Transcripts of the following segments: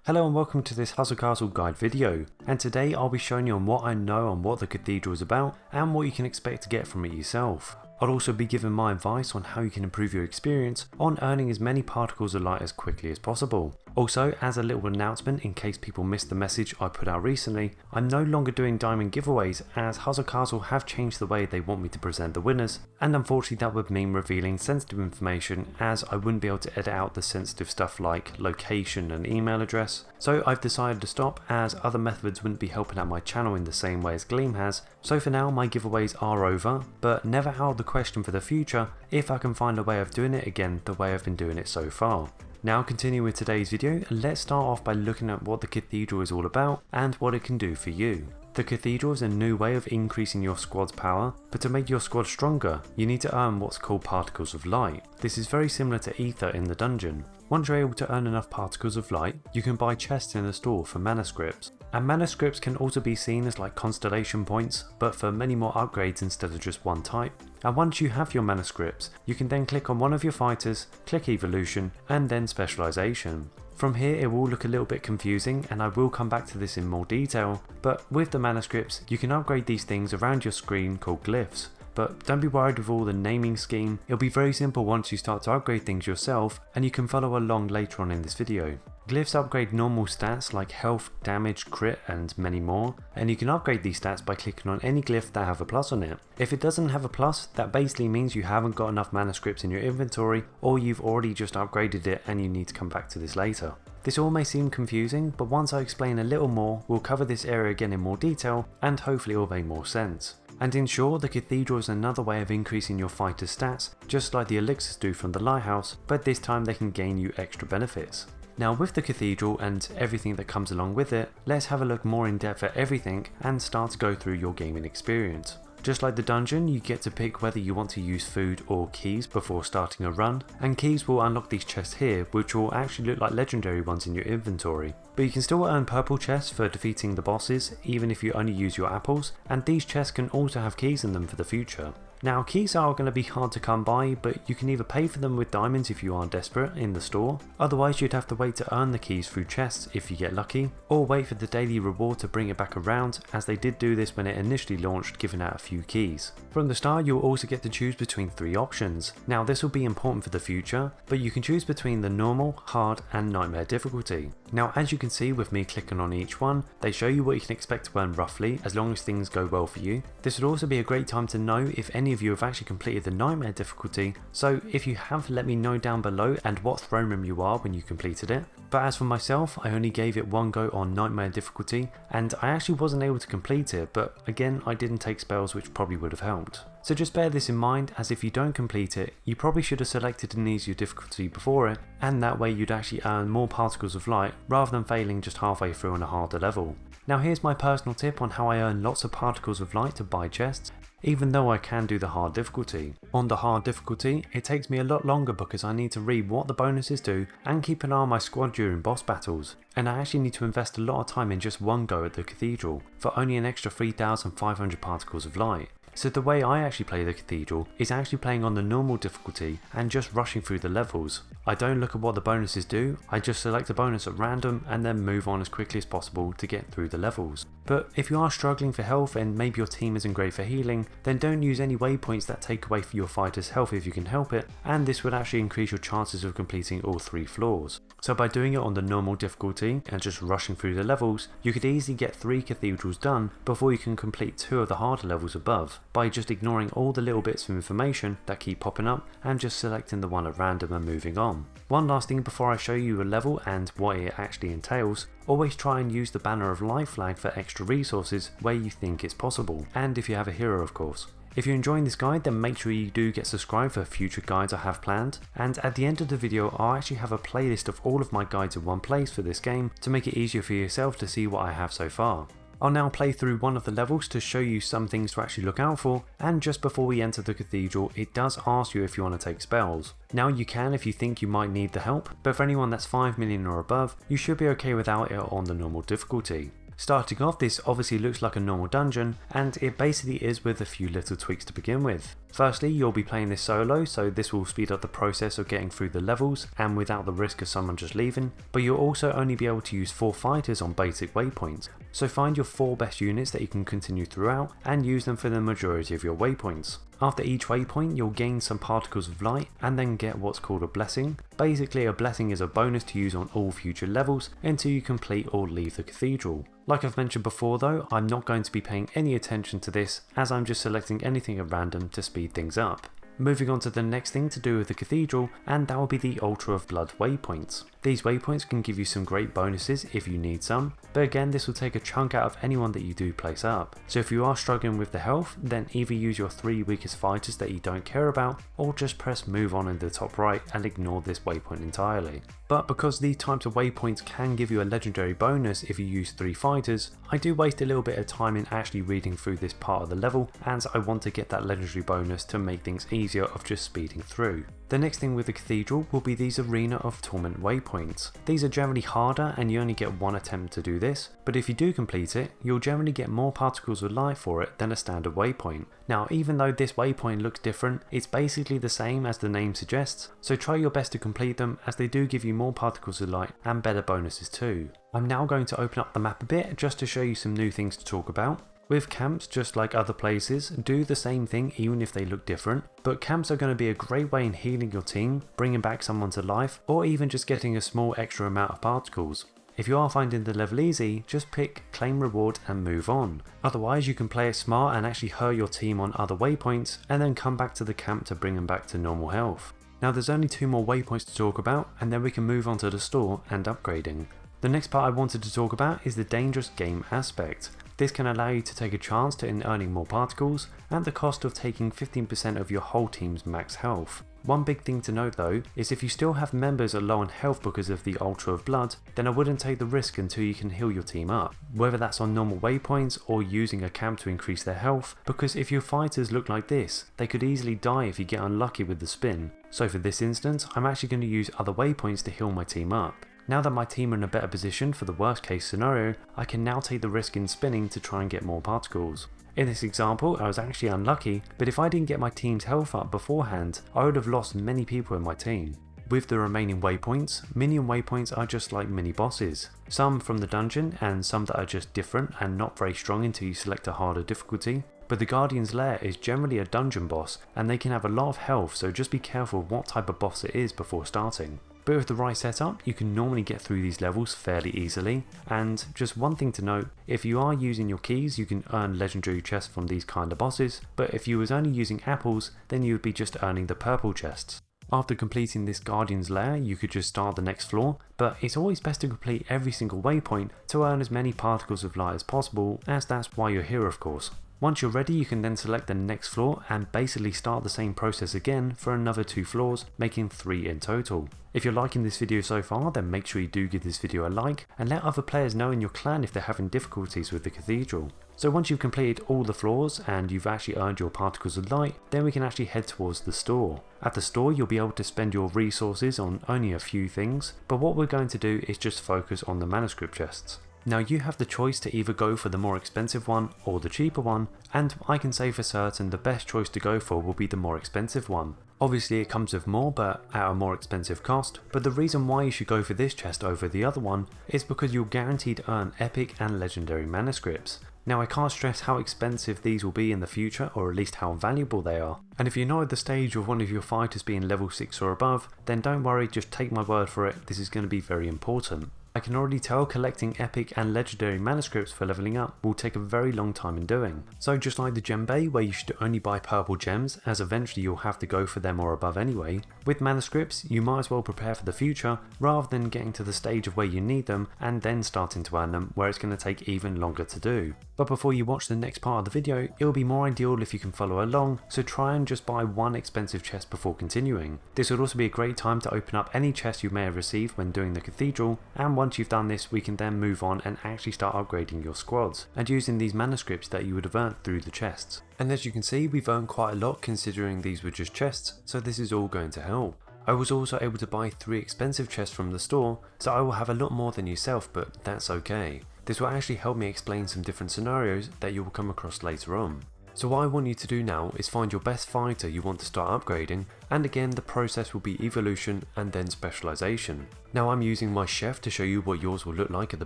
Hello and welcome to this Hustle Castle guide video, and today I'll be showing you on what I know on what the cathedral is about and what you can expect to get from it yourself. I'll also be giving my advice on how you can improve your experience on earning as many particles of light as quickly as possible. Also, as a little announcement in case people missed the message I put out recently, I'm no longer doing diamond giveaways as Hustle Castle have changed the way they want me to present the winners, and unfortunately that would mean revealing sensitive information as I wouldn't be able to edit out the sensitive stuff like location and email address. So I've decided to stop as other methods wouldn't be helping out my channel in the same way as Gleam has. So for now my giveaways are over, but never out of the question for the future if I can find a way of doing it again the way I've been doing it so far. Now continue with today's video, and let's start off by looking at what the cathedral is all about and what it can do for you. The cathedral is a new way of increasing your squad's power, but to make your squad stronger, you need to earn what's called particles of light. This is very similar to ether in the dungeon. Once you're able to earn enough particles of light, you can buy chests in the store for manuscripts. And manuscripts can also be seen as like constellation points, but for many more upgrades instead of just one type. And once you have your manuscripts, you can then click on one of your fighters, click evolution, and then specialization. From here it will look a little bit confusing, and I will come back to this in more detail, but with the manuscripts you can upgrade these things around your screen called glyphs. But don't be worried with all the naming scheme, it'll be very simple once you start to upgrade things yourself, and you can follow along later on in this video. Glyphs upgrade normal stats like health, damage, crit and many more, and you can upgrade these stats by clicking on any glyph that have a plus on it. If it doesn't have a plus, that basically means you haven't got enough manuscripts in your inventory, or you've already just upgraded it and you need to come back to this later. This all may seem confusing, but once I explain a little more, we'll cover this area again in more detail and hopefully it will make more sense. And in short, the cathedral is another way of increasing your fighter's stats, just like the elixirs do from the lighthouse, but this time they can gain you extra benefits. Now with the cathedral and everything that comes along with it, let's have a look more in depth at everything and start to go through your gaming experience. Just like the dungeon, you get to pick whether you want to use food or keys before starting a run, and keys will unlock these chests here, which will actually look like legendary ones in your inventory. But you can still earn purple chests for defeating the bosses even if you only use your apples, and these chests can also have keys in them for the future. Now keys are going to be hard to come by, but you can either pay for them with diamonds if you are desperate in the store, otherwise you'd have to wait to earn the keys through chests if you get lucky, or wait for the daily reward to bring it back around, as they did do this when it initially launched, giving out a few keys. From the start you'll also get to choose between 3 options. Now this will be important for the future, but you can choose between the normal, hard and nightmare difficulty. Now as you can see with me clicking on each one, they show you what you can expect to earn roughly as long as things go well for you. This would also be a great time to know if any of you have actually completed the nightmare difficulty, so if you have, let me know down below and what throne room you are when you completed it. But as for myself, I only gave it one go on nightmare difficulty and I actually wasn't able to complete it, but again I didn't take spells which probably would have helped. So just bear this in mind, as if you don't complete it, you probably should have selected an easier difficulty before it, and that way you'd actually earn more particles of light rather than failing just halfway through on a harder level. Now here's my personal tip on how I earn lots of particles of light to buy chests, even though I can do the hard difficulty. On the hard difficulty, it takes me a lot longer because I need to read what the bonuses do and keep an eye on my squad during boss battles, and I actually need to invest a lot of time in just one go at the cathedral for only an extra 3,500 particles of light. So the way I actually play the cathedral is actually playing on the normal difficulty and just rushing through the levels. I don't look at what the bonuses do, I just select a bonus at random and then move on as quickly as possible to get through the levels. But if you are struggling for health and maybe your team isn't great for healing, then don't use any waypoints that take away from your fighter's health if you can help it, and this would actually increase your chances of completing all 3 floors. So by doing it on the normal difficulty and just rushing through the levels, you could easily get 3 cathedrals done before you can complete 2 of the harder levels above, by just ignoring all the little bits of information that keep popping up and just selecting the one at random and moving on. One last thing before I show you a level and what it actually entails, always try and use the banner of life flag for extra resources where you think it's possible, and if you have a hero of course. If you're enjoying this guide, then make sure you do get subscribed for future guides I have planned, and at the end of the video I'll actually have a playlist of all of my guides in one place for this game to make it easier for yourself to see what I have so far. I'll now play through one of the levels to show you some things to actually look out for, and just before we enter the cathedral it does ask you if you want to take spells. Now you can if you think you might need the help, but for anyone that's 5 million or above you should be okay without it on the normal difficulty. Starting off, this obviously looks like a normal dungeon, and it basically is with a few little tweaks to begin with. Firstly, you'll be playing this solo, so this will speed up the process of getting through the levels and without the risk of someone just leaving, but you'll also only be able to use 4 fighters on basic waypoints. So find your 4 best units that you can continue throughout and use them for the majority of your waypoints. After each waypoint, you'll gain some particles of light and then get what's called a blessing. Basically, a blessing is a bonus to use on all future levels until you complete or leave the cathedral. Like I've mentioned before though, I'm not going to be paying any attention to this as I'm just selecting anything at random to speed things up. Moving on to the next thing to do with the cathedral, and that will be the Altar of Blood waypoints. These waypoints can give you some great bonuses if you need some, but again this will take a chunk out of anyone that you do place up. So if you are struggling with the health, then either use your 3 weakest fighters that you don't care about, or just press move on in the top right and ignore this waypoint entirely. But because these types of waypoints can give you a legendary bonus if you use 3 fighters, I do waste a little bit of time in actually reading through this part of the level as I want to get that legendary bonus to make things easier of just speeding through. The next thing with the cathedral will be these Arena of Torment waypoints. These are generally harder and you only get 1 attempt to do this, but if you do complete it, you'll generally get more particles of light for it than a standard waypoint. Now even though this waypoint looks different, it's basically the same as the name suggests, so try your best to complete them as they do give you more particles of light and better bonuses too. I'm now going to open up the map a bit just to show you some new things to talk about. With camps, just like other places, do the same thing even if they look different, but camps are going to be a great way in healing your team, bringing back someone to life, or even just getting a small extra amount of particles. If you are finding the level easy, just pick claim reward and move on. Otherwise you can play it smart and actually hurt your team on other waypoints and then come back to the camp to bring them back to normal health. Now there's only 2 more waypoints to talk about and then we can move on to the store and upgrading. The next part I wanted to talk about is the dangerous game aspect. This can allow you to take a chance in earning more particles and the cost of taking 15% of your whole team's max health. One big thing to note though is if you still have members are low on health because of the Altar of Blood, then I wouldn't take the risk until you can heal your team up, whether that's on normal waypoints or using a camp to increase their health, because if your fighters look like this, they could easily die if you get unlucky with the spin. So for this instance, I'm actually going to use other waypoints to heal my team up. Now that my team are in a better position for the worst case scenario, I can now take the risk in spinning to try and get more particles. In this example, I was actually unlucky, but if I didn't get my team's health up beforehand, I would have lost many people in my team. With the remaining waypoints, minion waypoints are just like mini bosses. Some from the dungeon and some that are just different and not very strong until you select a harder difficulty. But the Guardian's Lair is generally a dungeon boss and they can have a lot of health, so just be careful what type of boss it is before starting. But with the right setup, you can normally get through these levels fairly easily. And just one thing to note, if you are using your keys, you can earn legendary chests from these kind of bosses, but if you was only using apples, then you would be just earning the purple chests. After completing this Guardian's Lair, you could just start the next floor, but it's always best to complete every single waypoint to earn as many particles of light as possible, as that's why you're here of course. Once you're ready, you can then select the next floor and basically start the same process again for another 2 floors, making 3 in total. If you're liking this video so far, then make sure you do give this video a like and let other players know in your clan if they're having difficulties with the cathedral. So once you've completed all the floors and you've actually earned your particles of light, then we can actually head towards the store. At the store you'll be able to spend your resources on only a few things, but what we're going to do is just focus on the manuscript chests. Now you have the choice to either go for the more expensive one or the cheaper one, and I can say for certain the best choice to go for will be the more expensive one. Obviously it comes with more but at a more expensive cost, but the reason why you should go for this chest over the other one is because you'll guaranteed earn epic and legendary manuscripts. Now I can't stress how expensive these will be in the future, or at least how valuable they are. And if you're not at the stage of one of your fighters being level 6 or above, then don't worry, just take my word for it, this is going to be very important. I can already tell collecting epic and legendary manuscripts for leveling up will take a very long time in doing. So just like the gem bay where you should only buy purple gems as eventually you'll have to go for them or above anyway, with manuscripts you might as well prepare for the future rather than getting to the stage of where you need them and then starting to earn them where it's going to take even longer to do. But before you watch the next part of the video, it will be more ideal if you can follow along, so try and just buy one expensive chest before continuing. This would also be a great time to open up any chest you may have received when doing the cathedral, and once you've done this we can then move on and actually start upgrading your squads, and using these manuscripts that you would have earned through the chests. And as you can see we've earned quite a lot considering these were just chests, so this is all going to help. I was also able to buy 3 expensive chests from the store, so I will have a lot more than yourself, but that's okay. This will actually help me explain some different scenarios that you will come across later on. So what I want you to do now is find your best fighter you want to start upgrading, and again the process will be evolution and then specialization. Now I'm using my chef to show you what yours will look like at the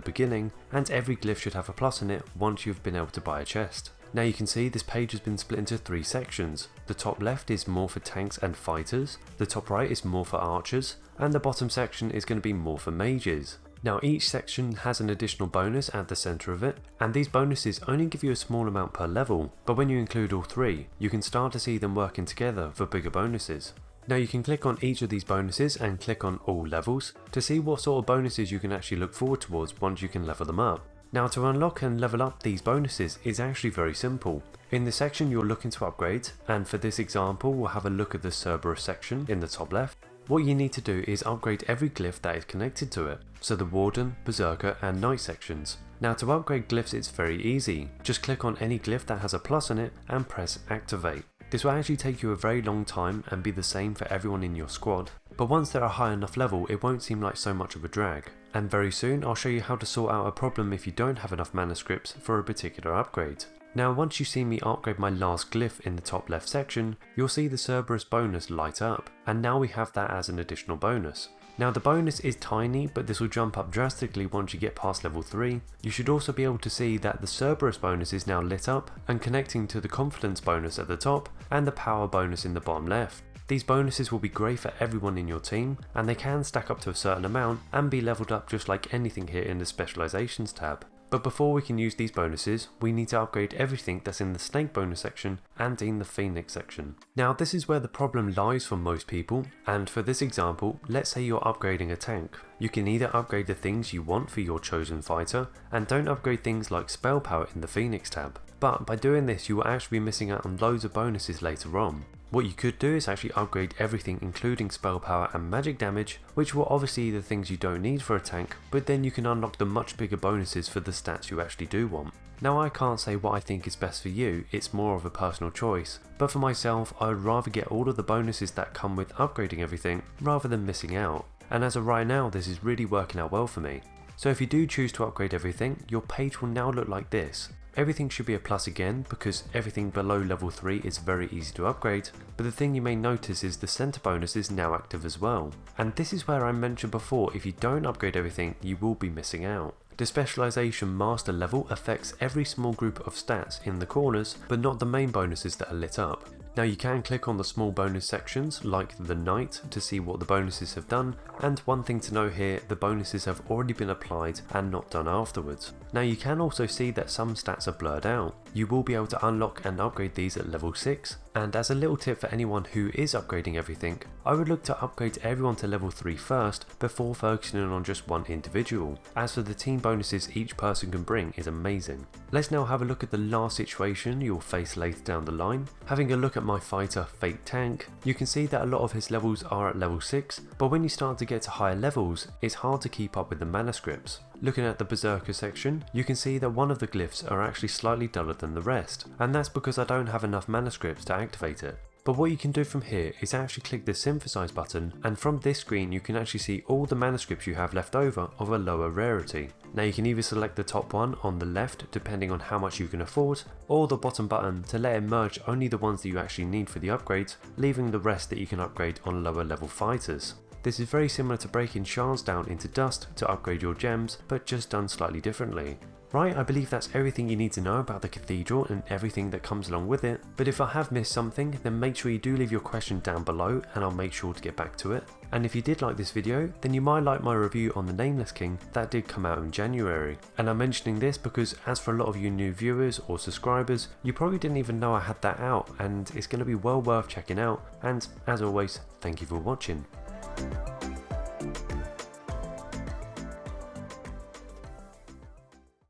beginning, and every glyph should have a plus in it once you've been able to buy a chest. Now you can see this page has been split into 3 sections. The top left is more for tanks and fighters, the top right is more for archers, and the bottom section is going to be more for mages. Now each section has an additional bonus at the centre of it, and these bonuses only give you a small amount per level, but when you include all 3, you can start to see them working together for bigger bonuses. Now you can click on each of these bonuses and click on all levels to see what sort of bonuses you can actually look forward towards once you can level them up. Now to unlock and level up these bonuses is actually very simple. In the section you're looking to upgrade, and for this example we'll have a look at the Cerberus section in the top left, what you need to do is upgrade every glyph that is connected to it, so the Warden, Berserker and Knight sections. Now to upgrade glyphs it's very easy, just click on any glyph that has a plus in it and press activate. This will actually take you a very long time and be the same for everyone in your squad, but once they're a high enough level it won't seem like so much of a drag. And very soon I'll show you how to sort out a problem if you don't have enough manuscripts for a particular upgrade. Now once you see me upgrade my last glyph in the top left section, you'll see the Cerberus bonus light up, and now we have that as an additional bonus. Now the bonus is tiny, but this will jump up drastically once you get past level 3. You should also be able to see that the Cerberus bonus is now lit up and connecting to the confidence bonus at the top and the power bonus in the bottom left. These bonuses will be great for everyone in your team, and they can stack up to a certain amount and be leveled up just like anything here in the specializations tab. But before we can use these bonuses, we need to upgrade everything that's in the snake bonus section and in the phoenix section. Now this is where the problem lies for most people, and for this example, let's say you're upgrading a tank. You can either upgrade the things you want for your chosen fighter, and don't upgrade things like spell power in the phoenix tab. But by doing this you will actually be missing out on loads of bonuses later on. What you could do is actually upgrade everything including spell power and magic damage, which will obviously be the things you don't need for a tank, but then you can unlock the much bigger bonuses for the stats you actually do want. Now I can't say what I think is best for you, it's more of a personal choice, but for myself I would rather get all of the bonuses that come with upgrading everything rather than missing out, and as of right now this is really working out well for me. So if you do choose to upgrade everything, your page will now look like this. Everything should be a plus again because everything below level 3 is very easy to upgrade, but the thing you may notice is the center bonus is now active as well. And this is where I mentioned before, if you don't upgrade everything you will be missing out. The specialization master level affects every small group of stats in the corners, but not the main bonuses that are lit up. Now you can click on the small bonus sections like the Knight to see what the bonuses have done, and one thing to know here, the bonuses have already been applied and not done afterwards. Now you can also see that some stats are blurred out. You will be able to unlock and upgrade these at level 6, and as a little tip for anyone who is upgrading everything, I would look to upgrade everyone to level 3 first before focusing on just one individual, as for the team bonuses each person can bring is amazing. Let's now have a look at the last situation you'll face later down the line. Having a look at my fighter Fake Tank, you can see that a lot of his levels are at level 6, but when you start to get to higher levels, it's hard to keep up with the manuscripts. Looking at the Berserker section, you can see that one of the glyphs are actually slightly duller than the rest, and that's because I don't have enough manuscripts to activate it. But what you can do from here is actually click the synthesize button, and from this screen you can actually see all the manuscripts you have left over of a lower rarity. Now you can either select the top one on the left depending on how much you can afford, or the bottom button to let it merge only the ones that you actually need for the upgrades, leaving the rest that you can upgrade on lower level fighters. This is very similar to breaking shards down into dust to upgrade your gems, but just done slightly differently. Right, I believe that's everything you need to know about the cathedral and everything that comes along with it, but if I have missed something then make sure you do leave your question down below and I'll make sure to get back to it. And if you did like this video, then you might like my review on the Nameless King that did come out in January. And I'm mentioning this because as for a lot of you new viewers or subscribers, you probably didn't even know I had that out, and it's going to be well worth checking out, and as always, thank you for watching.